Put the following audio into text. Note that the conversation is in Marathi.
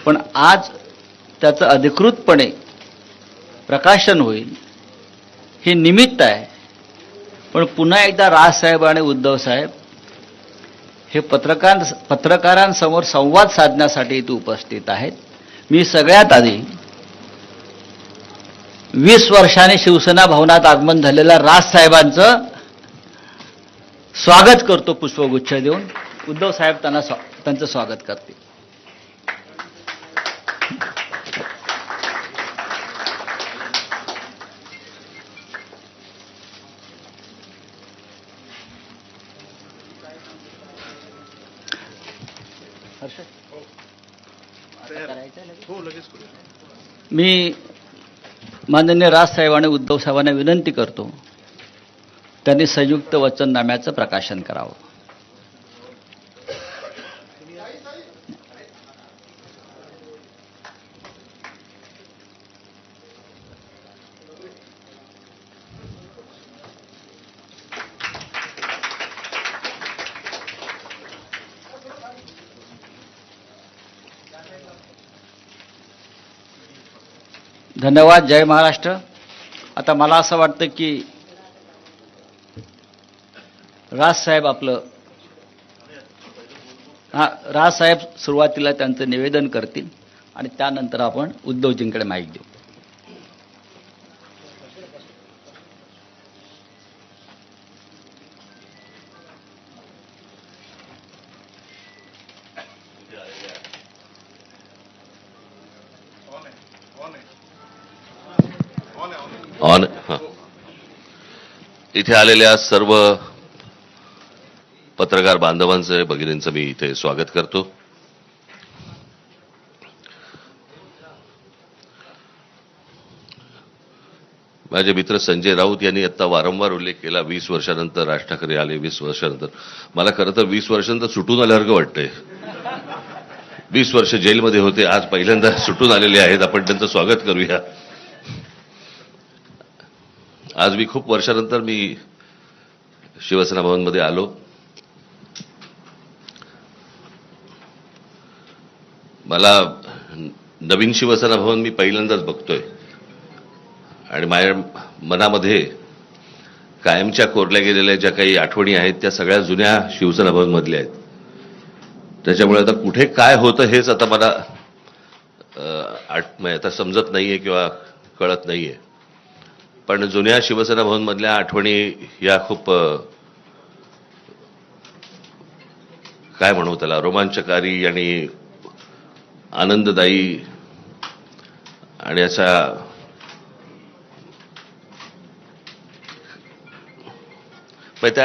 पण आज त्याचं अधिकृतपणे प्रकाशन होईल हे निमित्त आहे. पण पुन्हा एकदा राजसाहेब आणि उद्धव साहेब हे पत्रकारांसमोर संवाद साधण्यासाठी इथे उपस्थित आहेत. मी सगळ्यात आधी 20 वर्षांनी शिवसेना भवनात आगमन झालेल्या राजसाहेबांचं स्वागत करतो पुष्पगुच्छ देऊन. उद्धव साहेब त्यांचं स्वागत करतील. मी माननीय राजसाहेब आणि उद्धव साहेबांना विनंती करतो त्यांनी संयुक्त वचननाम्याचं प्रकाशन करावं. धन्यवाद. जय महाराष्ट्र. आता मला असं वाटतं की राजसाहेब राजसाहेब सुरुवातीला त्यांचं निवेदन करतील आणि त्यानंतर आपण उद्धवजींकडे माईक देऊ. इथे आलेल्या सर्व पत्रकार बांधवांचे भगिनींचं मी इथे स्वागत करतो. माझे मित्र संजय राऊत यांनी आता वारंवार उल्लेख केला 20 वर्षानंतर राज ठाकरे आले. 20 वर्षानंतर मला खरं तर 20 वर्षानंतर सुटून आल्यासारखं वाटतंय. 20 वर्ष जेलमध्ये होते, आज पहिल्यांदा सुटून आलेले आहेत. आपण त्यांचं स्वागत करूया. आज मी खूप वर्षानंतर मी शिवसेना भवनमध्ये आलो. मला नवीन शिवसेना भवन मी पहिल्यांदाच बघतोय आणि माझ्या मनामध्ये कायमच्या कोरल्या गेलेल्या ज्या काही आठवणी आहेत त्या सगळ्या जुन्या शिवसेना भवन मधल्या आहेत. त्याच्यामुळे आता कुठे काय होतं हेच आता मला आता समजत नाहीये किंवा कळत नाहीये. पण जुन्या शिवसेना भवन मधल्या आठवणी या खूप काय म्हणू त्याला रोमांचकारी आणि आनंददायी आणि अशा त्या